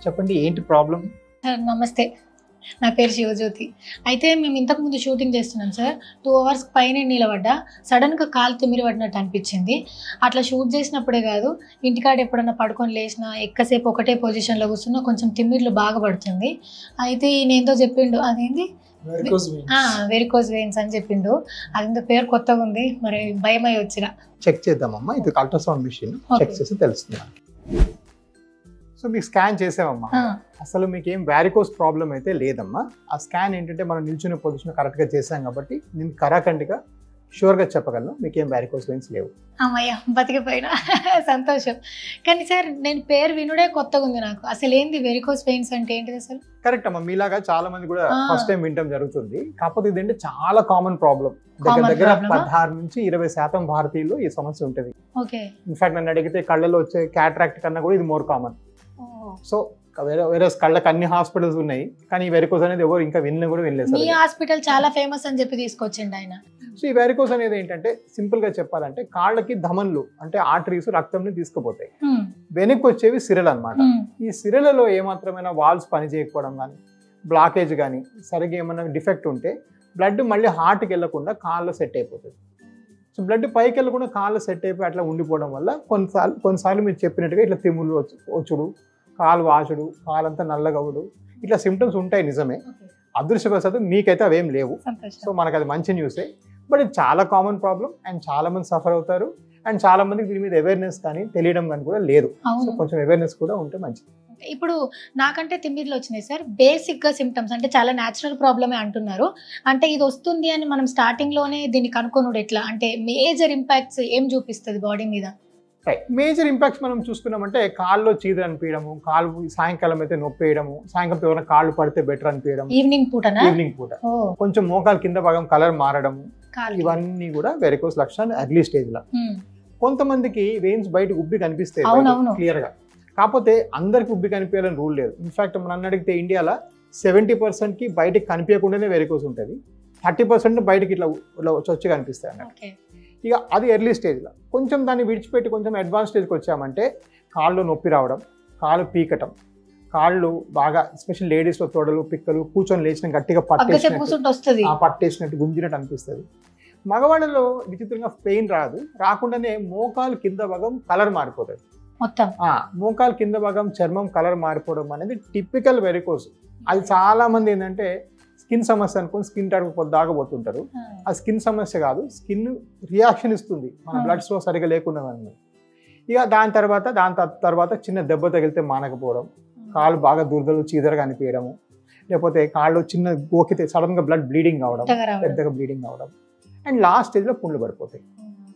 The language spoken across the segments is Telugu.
చెప్పండి ఏంటి ప్రాబ్లం? సార్ నమస్తే, నా పేరు శివజ్యోతి. అయితే మేము ఇంతకుముందు షూటింగ్ చేస్తున్నాం సార్. 2 hours పైన నిలబడ్డా, సడన్గా కాలు తిమ్మిరి పడినట్టు అనిపించింది. అట్లా షూట్ చేసినప్పుడే కాదు, ఇంటికాడ ఎప్పుడన్నా పడుకొని లేచినా ఎక్కువసేపు ఒకటే పొజిషన్లో కూర్చున్నా కొంచెం తిమ్మిర్లు బాగా పడుతుంది. అయితే ఈయనేందో చెప్పిండు, అదేంది వెరికోజ్ వెయిన్స్ అని చెప్పిండు. అదేందో పేరు కొత్తగా ఉంది, మరి భయమై వచ్చిన. చెక్ చేద్దామమ్మా, ఇది అల్ట్రాసౌండ్ మిషన్ చెక్ చేసి తెలుస్తుంది. సో మీకు స్కాన్ చేసామమ్మా, అసలు మీకు ఏం వ్యారికోస్ ప్రాబ్లం అయితే లేదమ్మా. ఆ స్కాన్ ఏంటంటే మనం నిల్చునే పొజిషన్ కరెక్ట్గా చేసాం కాబట్టి నేను కరాఖండిగా షూర్గా చెప్పగలను మీకు ఏం వ్యారికోస్ వెయిన్స్ లేవు. అమ్మయ్య, బతికిపోయినా సంతోషం. కానీ సార్ నేను పేరు వినుడే కొత్తగా ఉంది నాకు. అసలు ఏంది వెరికోస్ వెయిన్స్ అంటే ఏంటిది అసలు? కరెక్ట్ అమ్మా, మీలాగా చాలా మంది కూడా ఫస్ట్ టైం వినడం జరుగుతుంది. కాకపోతే ఇదేంటే చాలా కామన్ ప్రాబ్లం. దగ్గర 16 నుంచి 20% భారతీయుల్లో ఈ సమస్య ఉంటుంది. ఇన్ఫాక్ట్ నన్ను అడిగితే కళ్ళలో వచ్చే క్యాటరాక్ట్ కన్నా కూడా ఇది మోర్ కామన్. సో వేరే కళ్ళకి అన్ని హాస్పిటల్స్ ఉన్నాయి, కానీ ఈ వెరికోస్ అనేది ఎవరు ఇంకా కూడా వినలేదు. మీ హాస్పిటల్ చాలా ఫేమస్ అని చెప్పి తీసుకొచ్చిండు ఆయన. సో ఈ వెరికోస్ అనేది ఏంటంటే సింపుల్ గా చెప్పాలంటే కాళ్ళకి ధమన్లు అంటే ఆర్టరీస్ రక్తంని తీసుకుపోతాయి. వెనక్కి వచ్చేవి సిరలు అనమాట. ఈ సిరలలో ఏమాత్రమైనా వాల్స్ పని చేయకపోవడం కానీ, బ్లాకేజ్ కానీ, సరిగ్గా ఏమైనా డిఫెక్ట్ ఉంటే బ్లడ్ మళ్ళీ హార్ట్కి వెళ్లకుండా కాళ్ళు సెట్ అయిపోతుంది. సో బ్లడ్ పైకి వెళ్ళకుండా కాళ్ళు సెట్ అయిపోయి అట్లా ఉండిపోవడం వల్ల కొన్నిసార్లు మీరు చెప్పినట్టుగా ఇట్లా తిమ్ములు వచ్చుడు, కాలు వాచుడు, కాలంతా నల్లగవుడు, ఇట్లా సిమ్టమ్స్ ఉంటాయి. నిజమే, అదృష్టవశాత్తు మీకైతే అవేం లేవు. సో మనకు అది మంచి న్యూసే. బట్ ఇది చాలా కామన్ ప్రాబ్లం అండ్ చాలా మంది సఫర్ అవుతారు. అండ్ చాలా మందికి దీని మీద అవేర్నెస్ కానీ తెలియడం కానీ కూడా లేదు. సో కొంచెం అవేర్నెస్ కూడా ఉంటే మంచిది. ఇప్పుడు నాకంటే తిమ్మిర్లు వచ్చినాయి సార్. బేసిక్ గా సిమ్టమ్స్ అంటే చాలా న్యాచురల్ ప్రాబ్లమే అంటున్నారు. అంటే ఇది వస్తుంది అని మనం స్టార్టింగ్ లోనే దీన్ని కనుక్కొనుడు ఎట్లా? అంటే మేజర్ ఇంపాక్ట్స్ ఏం చూపిస్తుంది బాడీ మీద? మేజర్ ఇంపాక్ట్స్ మనం చూసుకున్నామంటే కాళ్ళు చీదర అనిపించడము, కాళ్ళు సాయంకాలం అయితే నొప్పి వేయడము, సాయంకాలం ఎవరైనా కాళ్ళు పడితే బెటర్ అనిపించడం, ఈవినింగ్ పూట కొంచెం మోకాలు కింద భాగం కలర్ మారడము, ఇవన్నీ కూడా వెరికోస్ లక్షణాలు ఎర్లీ స్టేజ్ లో. కొంతమందికి వెయిన్స్ బయట ఉబ్బి కనిపిస్తాయి క్లియర్ గా, కాకపోతే అందరికి ఉబ్బి కనిపించాలని రూల్ లేదు. ఇన్ఫాక్ట్ మనం అడిగితే ఇండియాలో 70% కి బయటకి కనిపించకుండానే వెరికోస్ ఉంటుంది, 30% బయటకి ఇట్లా వచ్చి కనిపిస్తాయి అన్నట్టు. ఇక అది ఎర్లీ స్టేజ్లో. కొంచెం దాన్ని విడిచిపెట్టి కొంచెం అడ్వాన్స్ స్టేజ్కి వచ్చామంటే కాళ్ళు నొప్పి రావడం, కాళ్ళు పీకటం, కాళ్ళు బాగా ఎస్పెషల్ లేడీస్లో తొడలు పిక్కలు కూర్చొని లేచిన గట్టిగా పట్టేసినట్టు గుంజినట్టు అనిపిస్తుంది. మగవాళ్ళలో విచిత్రంగా పెయిన్ రాదు, రాకుండానే మోకాలు కింద భాగం కలర్ మారిపోతుంది. మోకాలు కింద భాగం చర్మం కలర్ మారిపోవడం అనేది టిపికల్ వెరికోస్. అది చాలా మంది ఏంటంటే స్కిన్ సమస్య అనుకుని స్కిన్ దాగబోతుంటారు. ఆ స్కిన్ సమస్య కాదు, స్కిన్ రియాక్షన్ ఇస్తుంది మన బ్లడ్ ఫ్లో సరిగా లేకుండా. ఇక దాని తర్వాత చిన్న దెబ్బ తగిలితే మానకపోవడం, కాళ్ళు బాగా దురదలు చీదరగా అనిపించడము, లేకపోతే కాళ్ళు చిన్న గోకితే సడన్ గా బ్లడ్ బ్లీడింగ్ అవడం, పెద్దగా బ్లీడింగ్ అవడం, అండ్ లాస్ట్ స్టేజ్ లో పుండ్లు పడిపోతాయి.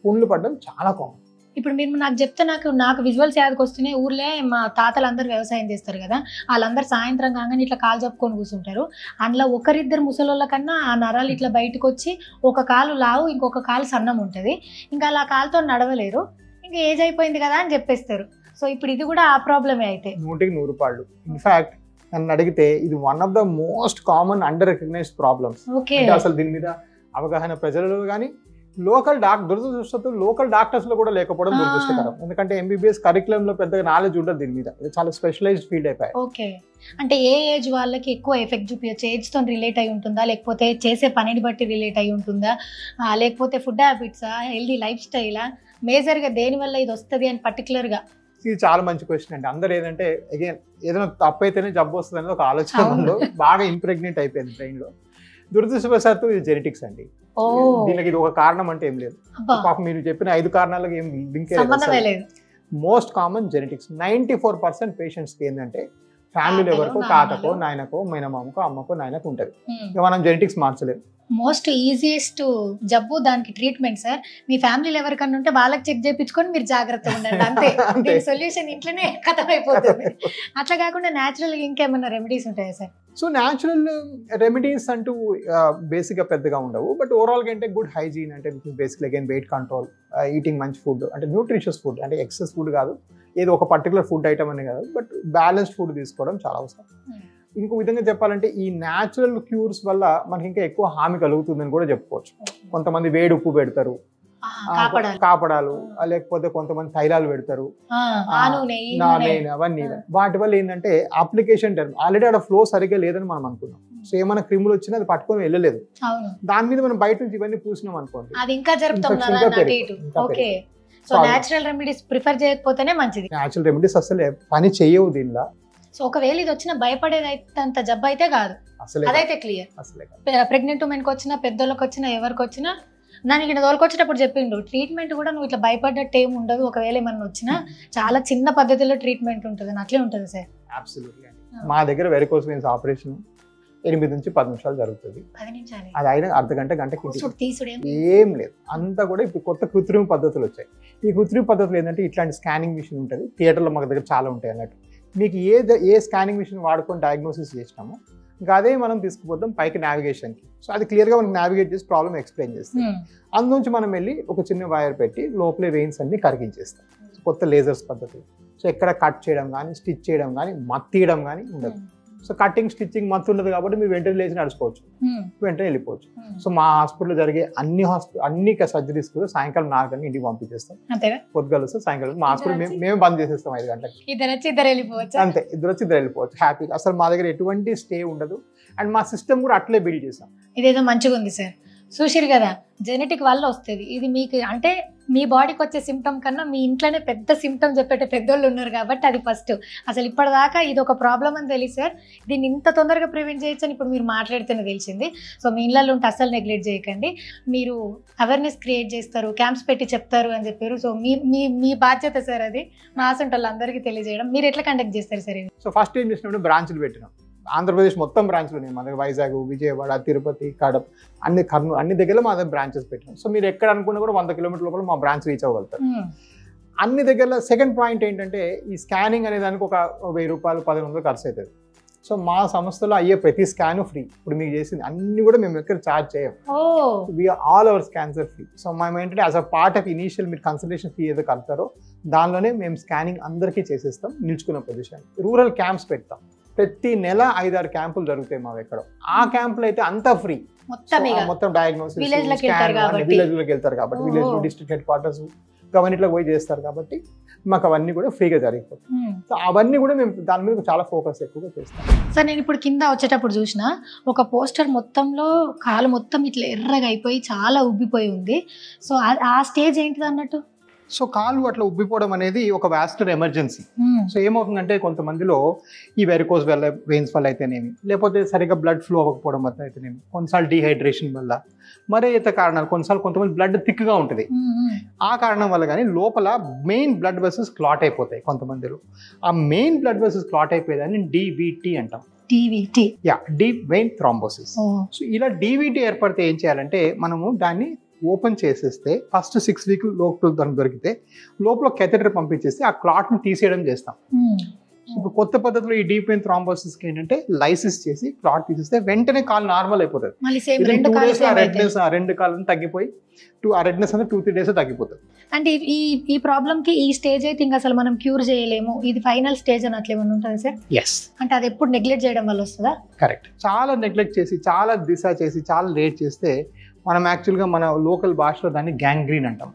పుండ్లు పడడం చాలా కామన్. ఇప్పుడు మీరు నాకు చెప్తే నాకు విజువల్స్ యాదకి వస్తున్నాయి. ఊర్లో మా తాతలందరూ వ్యవసాయం చేస్తారు కదా, వాళ్ళందరూ సాయంత్రం కాగానే ఇట్లా కాలు చెప్పుకొని కూర్చుంటారు. అందులో ఒకరిద్దరు ముసలోళ్ళ కన్నా ఆ నరాలు ఇట్లా బయటకు వచ్చి ఒక కాలు లావు ఇంకొక కాలు సన్నం ఉంటుంది. ఇంకా అలా కాలుతో నడవలేరు, ఇంకా ఏజ్ అయిపోయింది కదా అని చెప్పేస్తారు. సో ఇప్పుడు ఇది కూడా ఆ ప్రాబ్లమే అయితే 100%. ఇన్ఫాక్ట్ నన్ను అడిగితే ఇది one of the most common under recognised problems. అసలు దీని మీద అవగాహన ప్రజలలో కానీ లోకల్ డాక్టర్స్ లో కూడా లేకపోవడం దురదృష్టకరం. ఎందుకంటే ఎంబీబీఎస్ కరికులం లో పెద్దగా నాలెడ్జ్ ఉండదు దీని మీద, ఇది చాలా స్పెషలైజ్డ్ ఫీల్డ్ అయిపోయాయి. ఓకే, అంటే ఏ ఏజ్ వాళ్ళకి ఎక్కువ ఎఫెక్ట్ చూపించచ్చు? ఏజ్ తో రిలేట్ అయి ఉంటుందా, లేకపోతే చేసే పనిని బట్టి రిలేట్ అయి ఉంటుందా, లేకపోతే ఫుడ్ హ్యాబిట్సా, హెల్దీ లైఫ్ స్టైలా, మేజర్ గా దేని వల్ల ఇది వస్తుంది అని పర్టికులర్ గా? ఇది చాలా మంచి క్వశ్చన్ అండి. అందరు ఏదంటే అగైన్ ఏదైనా తప్పు అయితేనే జబ్బు వస్తుంది అనేది ఒక ఆలోచన బాగా ఇంప్రెగ్నెంట్ అయిపోయింది బ్రెయిన్ లో. దురదృష్టవశాత్తు ఇది జెనెటిక్స్ అండి. దీనికి ఇది ఒక కారణం అంటే ఏం లేదు. పాపం మీరు చెప్పిన 5 కారణాలకు ఏం లింక్ లేదు. Most common genetics. 94% పేషెంట్స్ కి ఏంటంటే ఫ్యామిలీలో ఎవరికో తాతకో నాయనకో మేనమామకో అమ్మకో నాయనకో ఉంటుంది. మనం జెనెటిక్స్ మార్చలేము. మోస్ట్ ఈజియెస్ట్ జబ్బు, దానికి ట్రీట్మెంట్ సార్. మీ ఫ్యామిలీలో ఎవరికన్నా ఉంటే వాళ్ళకి చెక్ చేయించుకొని మీరు జాగ్రత్తగా ఉండండి, అంతే. సొల్యూషన్ ఇంట్లోనే కథమైపోతుంది. అట్లా కాకుండా న్యాచురల్ ఇంకేమన్నా రెమెడీస్ ఉంటాయా సార్? సో న్యాచురల్ రెమెడీస్ అంటూ బేసిక్గా పెద్దగా ఉండవు. బట్ ఓవరాల్గా అంటే గుడ్ హైజీన్ అంటే basically again weight control, eating మంచి ఫుడ్ అంటే న్యూట్రిషియస్ ఫుడ్, అంటే ఎక్సెస్ ఫుడ్ కాదు, ఏదో ఒక పర్టికులర్ ఫుడ్ ఐటమ్ అనే కాదు, బట్ బ్యాలెన్స్డ్ ఫుడ్ తీసుకోవడం చాలా అవసరం. ఇంకో విధంగా చెప్పాలంటే ఈ న్యాచురల్ క్యూర్స్ వల్ల మనకి ఇంకా ఎక్కువ హామీ కలుగుతుందని కూడా చెప్పుకోవచ్చు. కొంతమంది వేడి ఉప్పు పెడతారు, కాపడాలు, లేకపోతే కొంతమంది తైలాలు పెడతారు, అవన్నీ. వాటి వల్ల ఏంటంటే అప్లికేషన్ టైం ఆల్రెడీ అక్కడ ఫ్లో సరిగ్గా లేదని మనం అనుకున్నాం. సో ఏమైనా క్రిములు వచ్చినా అది పట్టుకొని వెళ్ళలేదు, దాని మీద మనం బయట నుంచి ఇవన్నీ పూసినాం అనుకోండి, నేచురల్ రెమెడీస్ ప్రిఫర్ చేయకపోతేనే మంచిది. నేచురల్ రెమెడీస్ అసలు పని చేయవు దీనిలో. సో ఒకవేళ ఇది వచ్చిన భయపడేది అయితే అంత జబ్బు అయితే కాదు, అదైతే క్లియర్. ప్రెగ్నెంట్ ఉమెన్ కి వచ్చినా, పెద్దోళ్ళకి వచ్చినా, ఎవరికి వచ్చినా దానికి ఇక్కడ తోలుకొచ్చేటప్పుడు చెప్పిండు ట్రీట్మెంట్ కూడా నువ్వు ఇట్లా భయపడ్డట్టు ఏమి ఉండదు, ఒకవేళ ఏమన్నా వచ్చినా చాలా చిన్న పద్ధతిలో ట్రీట్మెంట్ ఉంటుంది అని అట్లే ఉంటుంది సార్. మా దగ్గర వెరికోస్ వెయిన్స్ ఆపరేషన్ 8 నుంచి 10 నిమిషాలు జరుగుతుంది. అది అయినా గంటకి ఏం లేదు. అంతా కూడా ఇప్పుడు కొత్త కృత్రిమ పద్ధతులు వచ్చాయి. ఈ కృత్రిమ పద్ధతులు ఏంటంటే ఇట్లాంటి స్కానింగ్ మిషన్ ఉంటుంది, థియేటర్లో మాకు దగ్గర చాలా ఉంటాయి అన్నట్టు. మీకు ఏ స్కానింగ్ మిషన్ వాడుకొని డయాగ్నోసిస్ చేసినామో ఇంకా అదే మనం తీసుకుపోతాం పైకి నావిగేషన్కి. సో అది క్లియర్గా మనకి నావిగేట్ చేసి ప్రాబ్లమ్ ఎక్స్ప్లెయిన్ చేస్తాం. అందులోంచి మనం వెళ్ళి ఒక చిన్న వైర్ పెట్టి లోపలే వెయిన్స్ అన్ని కరిగించేస్తాం. కొత్త లేజర్స్ పద్ధతి. సో ఎక్కడ కట్ చేయడం కానీ, స్టిచ్ చేయడం కానీ, మత్తీయడం కానీ ఉండదు. సో కటింగ్, స్టిచ్చింగ్ మత్తు ఉండదు కాబట్టి మీరు వెంటనే లేచి నడుచుకోవచ్చు, వెంటనే వెళ్ళిపోవచ్చు. సో మా హాస్పిటల్లో జరిగే అన్ని సర్జరీస్ కూడా సాయంకాలం 4 గంటలకు ఇంటికి పంపించేస్తాం. పొద్దుగాల వస్తే సాయంకాలం మా హాస్పిటల్ మేమే బంద్ చేసేస్తాం 5 గంటలకు. అంతే, ఇద్దరు వచ్చి ఇద్దరు వెళ్ళిపోవచ్చు హ్యాపీగా. అసలు మా దగ్గర ఎటువంటి స్టే ఉండదు. అండ్ మా సిస్టమ్ కూడా అట్లే బిల్డ్ చేస్తాం. ఇదేదో మంచిగా ఉంది సార్. చూసిరు కదా, జెనెటిక్ వల్ల వస్తుంది ఇది. మీకు అంటే మీ బాడీకి వచ్చే సిమ్టమ్ కన్నా మీ ఇంట్లోనే పెద్ద సిమ్టమ్ చెప్పేట పెద్దోళ్ళు ఉన్నారు కాబట్టి అది ఫస్ట్. అసలు ఇప్పటిదాకా ఇది ఒక ప్రాబ్లం అని తెలియదు సార్. దీన్ని ఇంత తొందరగా ప్రివెంట్ చేయొచ్చు అని ఇప్పుడు మీరు మాట్లాడితేనే తెలిసింది. సో మీ ఇళ్ళల్లో ఉంటే అసలు నెగ్లెక్ట్ చేయకండి. మీరు అవేర్నెస్ క్రియేట్ చేస్తారు, క్యాంప్స్ పెట్టి చెప్తారు అని చెప్పారు. సో మీ బాధ్యత సార్ అది. మా ఆసంటి వాళ్ళందరికీ తెలియజేయడం. మీరు ఎట్లా కండక్ట్ చేస్తారు సార్ ఇది? సో ఫస్ట్ ఏం చేసినప్పుడు బ్రాంచ్లు పెట్టినాం. ఆంధ్రప్రదేశ్ మొత్తం బ్రాంచ్లు ఉన్నాయి మన దగ్గర. వైజాగ్, విజయవాడ, తిరుపతి, కడప, కర్నూలు అన్ని దగ్గర మా దగ్గర బ్రాంచెస్ పెట్టినాం. సో మీరు ఎక్కడ అనుకున్నా కూడా 100 కిలోమీటర్ల లోపల మా బ్రాంచ్ రీచ్ అవ్వగలుగుతారు అన్ని దగ్గర. సెకండ్ పాయింట్ ఏంటంటే ఈ స్కానింగ్ అనే దానికి ఒక 1000 రూపాయలు 1500 ఖర్చు అవుతుంది. సో మా సంస్థలో అయ్యే ప్రతి స్కాన్ ఫ్రీ. ఇప్పుడు మీకు చేసింది అన్ని కూడా మేము ఎక్కడ ఛార్జ్ చేయం. We're all our scans are free. So మేము ఏంటంటే as a part of initial మీరు కన్సల్టేషన్ ఫీ ఏదో కడతారో దానిలోనే మేము స్కానింగ్ అందరికీ చేసేస్తాం నిల్చుకున్న పొజిషన్. రూరల్ క్యాంప్స్ పెడతాం. ప్రతి నెల 5-6 క్యాంపులు జరుగుతాయి మాకు ఎక్కడ. ఆ క్యాంపులు అయితే అంతా ఫ్రీ. మొత్తం డయాగ్నోసిస్ విలేజ్ లోకి వెళ్తారు కాబట్టి విలేజ్ లో డిస్ట్రిక్ట్ హెడ్ క్వార్టర్స్ గవర్నమెంట్లో పోయి చేస్తారు కాబట్టి మాకు అవన్నీ కూడా ఫ్రీగా జరిగిపోతాయి. సో అవన్నీ కూడా మేము దాని మీద చాలా ఫోకస్ ఎక్కువగా చేస్తాం. సార్ నేను ఇప్పుడు కింద వచ్చేటప్పుడు చూసిన ఒక పోస్టర్ మొత్తంలో కాలు మొత్తం ఇట్లా ఎర్రగా అయిపోయి చాలా ఉబ్బిపోయి ఉంది. సో ఆ స్టేజ్ ఏంటిది అన్నట్టు? సో కాలు అట్లా ఉబ్బిపోవడం అనేది ఒక వాస్కులర్ ఎమర్జెన్సీ. సో ఏమవుతుందంటే కొంతమందిలో ఈ వెరికోస్ వెయిన్స్ వల్ల అయితేనేమి, లేకపోతే సరిగ్గా బ్లడ్ ఫ్లో అవ్వకపోవడం వల్ల అయితేనేమి, కొన్నిసార్లు డీహైడ్రేషన్ వల్ల, మరే ఇతర కారణాలు, కొన్నిసార్లు కొంతమంది బ్లడ్ థిక్గా ఉంటుంది ఆ కారణం వల్ల కానీ లోపల మెయిన్ బ్లడ్ వెసెల్స్ క్లాట్ అయిపోతాయి కొంతమందిలో. ఆ మెయిన్ బ్లడ్ వెసెల్స్ క్లాట్ అయిపోయేదాన్ని డివిటి అంటాం. Deep vein thrombosis. సో ఇలా డివిటి ఏర్పడితే ఏం చేయాలంటే మనము దాన్ని ఓపెన్ చేసేస్తే ఫస్ట్ 6 వీక్ లోపల దానికి దొరికితే లోపల కెథెటర్ పంపించేస్తే ఆ క్లాట్ని తీసేయడం చేస్తాం. ఇప్పుడు కొత్త పద్ధతిలో ఈ డీప్ వెయిన్ థ్రాంబోసిస్కి ఏంటంటే లైసిస్ చేసి క్లాట్ తీసేస్తే వెంటనే కాలు నార్మల్ అయిపోతుంది. 2 డేస్ ఆ 2 కాళ్ళని తగ్గిపోయి ఆ రెడ్నెస్ అనేది 2-3 డేస్ తగ్గిపోతుంది. అంటే ఈ ప్రాబ్లమ్కి ఈ స్టేజ్ అయితే ఇంకా అసలు మనం క్యూర్ చేయలేము, ఇది ఫైనల్ స్టేజ్ అని అట్లా ఏమన్నా ఉంటుంది సార్? ఎస్. అంటే అది ఎప్పుడు నెగ్లెక్ట్ చేయడం వల్ల వస్తుందా? కరెక్ట్. చాలా నెగ్లెక్ట్ చేసి, చాలా దిశ చేసి, చాలా లేట్ చేస్తే మనం యాక్చువల్గా మన లోకల్ భాషలో దాన్ని గ్యాంగ్రీన్ అంటాం.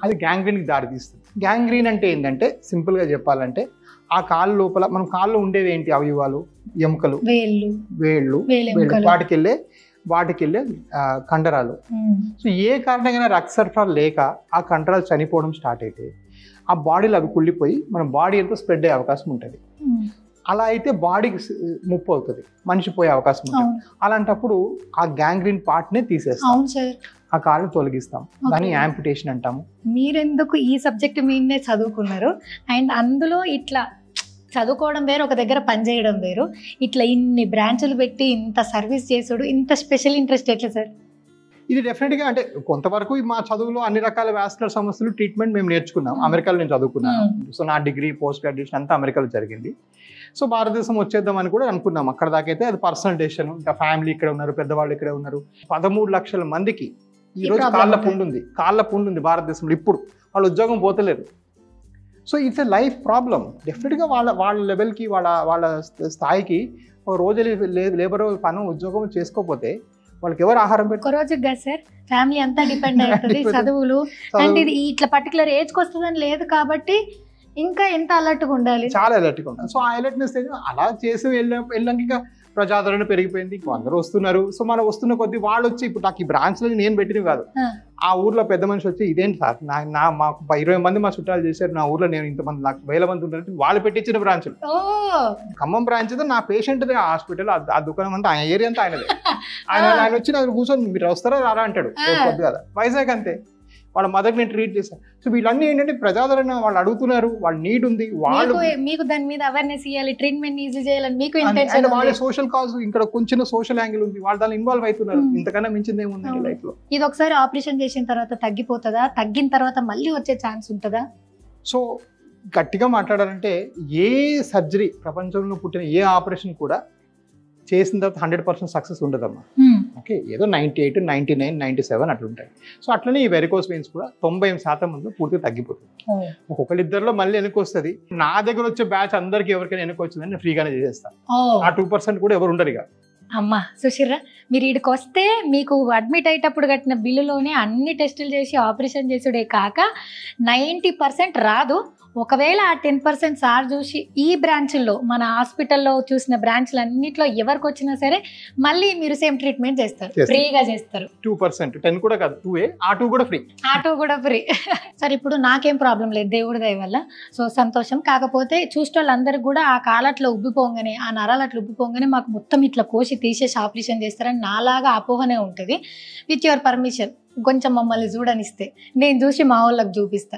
అది గ్యాంగ్రీన్కి దారి తీస్తుంది. గ్యాంగ్రీన్ అంటే ఏంటంటే సింపుల్గా చెప్పాలంటే ఆ కాళ్ళు లోపల మనం కాళ్ళు ఉండేవి ఏంటి అవయవాలు, ఎముకలు, వేళ్ళు, వాటికెళ్ళే కండరాలు. సో ఏ కారణంగా రక్త సరఫరా లేక ఆ కండరాలు చనిపోవడం స్టార్ట్ అయితే ఆ బాడీలో అవి కుళ్ళిపోయి మన బాడీ అంతా స్ప్రెడ్ అయ్యే అవకాశం ఉంటుంది. అలా అయితే బాడీకి ముప్పు అవుతుంది, మనిషి పోయే అవకాశం ఉంటుంది. అలాంటప్పుడు ఆ గ్యాంగ్రీన్ పార్ట్నే తీసేస్తాం, ఆ కాళ్ళని తొలగిస్తాం, దాన్ని యాంపిటేషన్ అంటాము. మీరెందుకు ఈ సబ్జెక్ట్ మీదనే చదువుకున్నారు? అండ్ అందులో ఇట్లా చదువుకోవడం వేరు, ఒక దగ్గర పనిచేయడం వేరు, ఇట్లా ఇన్ని బ్రాంచులు పెట్టి ఇంత సర్వీస్ చేసుడు, ఇంత స్పెషల్ ఇంట్రెస్ట్ ఎట్లా సార్? ఇది డెఫినెట్గా అంటే కొంతవరకు మా చదువులో అన్ని రకాల వాస్కులర్ సమస్యలు ట్రీట్మెంట్ మేము నేర్చుకున్నాం. అమెరికాలో నేను చదువుకున్నాను. సో నా డిగ్రీ, పోస్ట్ గ్రాడ్యుయేషన్ అంతా అమెరికాలో జరిగింది. సో భారతదేశం వచ్చేద్దామని కూడా అనుకున్నాం. అక్కడ దాకైతే అది పర్సనల్ డెసిషన్. ఇంకా ఫ్యామిలీ ఇక్కడ ఉన్నారు, పెద్దవాళ్ళు ఇక్కడే ఉన్నారు. 13 లక్షల మందికి ఈరోజు కాళ్ళ పుండు ఉంది భారతదేశంలో. ఇప్పుడు వాళ్ళు ఉద్యోగం పోతలేరు. So it's a life problem. డెఫినెట్గా వాళ్ళ లెవెల్కి, వాళ్ళ స్థాయికి రోజు లేబర్ పని ఉద్యోగం చేసుకోకపోతే వాళ్ళకి ఎవరు ఆహారం ఒక రోజుకి కదా సార్, ఫ్యామిలీ అంతా డిపెండ్ అవుతుంది, చదువులు అంటే ఇది ఇట్లా పర్టికులర్ ఏజ్కి వస్తుందని లేదు కాబట్టి ఇంకా ఎంత అలర్ట్గా ఉండాలి, చాలా అలర్ట్గా ఉండాలి. సో ఆ అలర్ట్నెస్ అలా చేసి వెళ్ళాక ఇంకా ప్రజాదరణ పెరిగిపోయింది, ఇప్పుడు అందరూ వస్తున్నారు. సో మనం వస్తున్న కొద్దీ వాళ్ళు వచ్చి, ఇప్పుడు నాకు ఈ బ్రాంచ్లో నేను పెట్టినవి కాదు, ఆ ఊర్లో పెద్ద మనిషి వచ్చి ఇదేంటి సార్ మాకు 20 మంది మా చుట్టాలు చేశారు, నా ఊర్లో నేను ఇంతమంది నాకు 1000 మంది ఉంటారు, వాళ్ళు పెట్టించిన బ్రాంచ్లు. ఖమ్మం బ్రాంచ్ నా పేషెంట్ హాస్పిటల్, ఆ దుకాణం అంతా ఆయన ఏరియా అంతా ఆయనదే. ఆయన వచ్చి నాకు కూర్చొని మీరు వస్తారా రారా అంటాడు కొద్ది కదా. వైజాగ్ అంతే, వాళ్ళ మదర్ నేను ట్రీట్ చేశాను. సో వీళ్ళన్నీ ఏంటంటే ప్రజాదరణ, వాళ్ళు అడుగుతున్నారు, వాళ్ళ నీడ్ ఉంది, వాళ్ళు మీకు దాని మీద అవేర్నెస్ ఇవ్వాలి, ట్రీట్మెంట్ ఈజీ చేయాలని మీకు ఇంటెన్షన్, వాళ్ళ సోషల్ కాజ్, ఇక్కడ కొంచెం సోషల్ యాంగిల్ ఉంది, వాళ్ళు దాన్ని ఇన్వాల్వ్ అవుతున్నారు. ఇంతకన్నా మించింది ఏముంది లైఫ్ లో. ఇది ఒకసారి ఆపరేషన్ చేసిన తర్వాత తగ్గిపోతుందా, తగ్గిన తర్వాత మళ్ళీ వచ్చే ఛాన్స్ ఉంటుందా? సో గట్టిగా మాట్లాడాలంటే ఏ సర్జరీ ప్రపంచంలో పుట్టిన ఏ ఆపరేషన్ కూడా చేసిన తర్వాత 100% సక్సెస్ ఉండదమ్మా. ఓకే, ఏదో 98, 99, 97 అట్లుంటాయి. సో అట్లనే ఈ వెరికోస్ వెయిన్స్ కూడా 90% మంది పూర్తిగా తగ్గిపోతుంది. ఒక్కొక్కరిద్దరిలో మళ్ళీ వెనక్కి వస్తుంది. నా దగ్గర వచ్చే బ్యాచ్ అందరికి ఎవరికైనా వెనక్కి వచ్చిందని నేను ఫ్రీగానే చేసేస్తాను. ఆ 2% కూడా ఎవరు ఉండరు. ఇక అమ్మా సుశీర్రా, మీరు ఇక్కడికి వస్తే మీకు అడ్మిట్ అయ్యేటప్పుడు కట్టిన బిల్లులోనే అన్ని టెస్టులు చేసి ఆపరేషన్ చేసుడే కాక 90% రాదు. ఒకవేళ ఆ 10% సార్ చూసి ఈ బ్రాంచ్ల్లో, మన హాస్పిటల్లో చూసిన బ్రాంచ్లు అన్నింటిలో ఎవరికి వచ్చినా సరే మళ్ళీ మీరు సేమ్ ట్రీట్మెంట్ చేస్తారు, ఫ్రీగా చేస్తారు. 2%, 10 కూడా కాదు, 2 ఆ 2 కూడా ఫ్రీ, ఆ 2 కూడా ఫ్రీ. సార్ ఇప్పుడు నాకేం ప్రాబ్లం లేదు దేవుడి దయ వల్ల, సో సంతోషం. కాకపోతే చూసే వాళ్ళందరికీ కూడా ఆ కాలట్లో ఉబ్బిపోగానే, ఆ నరాలు అట్లా ఉబ్బిపోగానే మాకు మొత్తం ఇట్లా కోసి తీసేసి ఆపరేషన్ చేస్తారని నాలాగా అపోహనే ఉంటుంది. విత్ యువర్ పర్మిషన్ కొంచెం మమ్మల్ని చూడనిస్తే నేను చూసి మా వాళ్ళకి చూపిస్తా.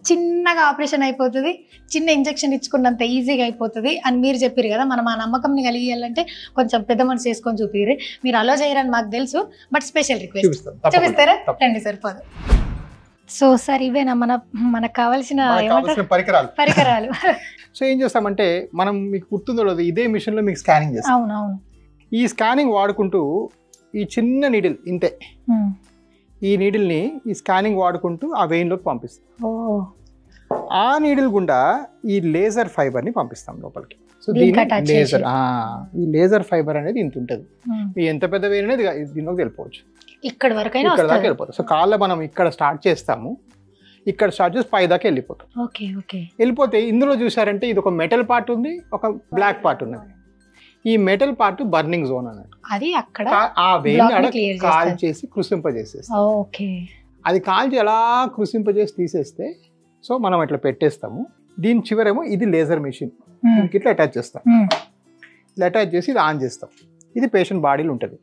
చిన్నగా ఆపరేషన్ అయిపోతుంది, చిన్న ఇంజెక్షన్ ఇచ్చుకున్నంత ఈజీగా అయిపోతుంది అని మీరు చెప్పారు కదా. మనం ఆ నమ్మకంని కలిగియాలంటే కొంచెం పెద్ద మనసు చేసుకొని చూపిరి. మీరు అలో చేయరని మాకు తెలుసు, బట్ స్పెషల్ రిక్వెస్ట్ చూపిస్తారా? రండి సార్, పద. సో సార్ ఇవేనా మనకు కావాల్సిన పరికరాలు? సో ఏం చేస్తామంటే మనం, మీకు గుర్తుందో ఇదే మిషన్ లో మీకు స్కానింగ్ చేస్తాం. అవునవును. ఈ స్కానింగ్ వాడుకుంటూ ఈ చిన్న నీడిల్ ఇంతే, ఈ నీడిల్ని ఈ స్కానింగ్ వాడుకుంటూ ఆ వెయిన్లోకి పంపిస్తాం. ఆ నీడిల్ గుండా ఈ లేజర్ ఫైబర్ని పంపిస్తాం లోపలికి. సో లేజర్, ఈ లేజర్ ఫైబర్ అనేది ఇంత ఉంటుంది. మీ ఎంత పెద్ద వెయిన్ అనేది దీనిలోకి వెళ్ళిపోవచ్చు, ఇక్కడ దాకా వెళ్ళిపోతుంది. సో కాళ్ళ మనం ఇక్కడ స్టార్ట్ చేస్తాము, ఇక్కడ స్టార్ట్ చేసి పై దాకా వెళ్ళిపోతాం. వెళ్ళిపోతే ఇందులో చూసారంటే ఇది ఒక మెటల్ పార్ట్ ఉంది, ఒక బ్లాక్ పార్ట్ ఉన్నది. ఈ మెటల్ పార్ట్ బర్నింగ్ జోన్ అన్నట్టు, అది అక్కడ ఆ వెయిన్ కాల్ చేసి కృషింపజేసేస్తాం. అది కాల్చి ఎలా కృషింపజేసి తీసేస్తే, సో మనం ఇట్లా పెట్టేస్తాము. దీని చివరేమో ఇది లేజర్ మెషిన్, దీనికి ఇట్లా అటాచ్ చేస్తాం. ఇట్లా అటాచ్ చేసి ఇది ఆన్ చేస్తాం. ఇది పేషెంట్ బాడీలో ఉంటుంది.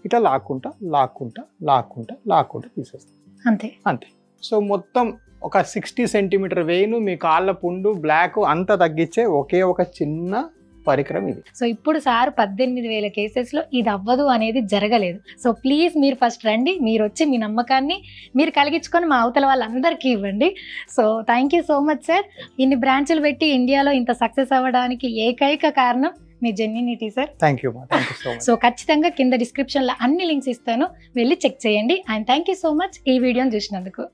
ఇట్లా లాక్కుంటా లాక్కుంటా లాక్కుంటా లాక్కుంటా తీసేస్తాం. అంతే. సో మొత్తం ఒక 60 సెంటీమీటర్ వెయిన్, మీ కాళ్ళ పుండు బ్లాక్ అంతా తగ్గించే ఒకే ఒక చిన్న పరికరం ఇది. సో ఇప్పుడు సార్ 18,000 కేసెస్లో ఇది అవ్వదు అనేది జరగలేదు. సో ప్లీజ్ మీరు ఫస్ట్ రండి, మీరు వచ్చి మీ నమ్మకాన్ని మీరు కలిగించుకొని మా అవతల వాళ్ళందరికీ ఇవ్వండి. So thank you so much sir. ఇన్ని బ్రాంచ్లు పెట్టి ఇండియాలో ఇంత సక్సెస్ అవ్వడానికి ఏకైక కారణం మీ genuinity sir. Thank you so much. So ఖచ్చితంగా కింద డిస్క్రిప్షన్లో అన్ని లింక్స్ ఇస్తాను, వెళ్ళి చెక్ చేయండి. And thank you so much ఈ వీడియోని చూసినందుకు.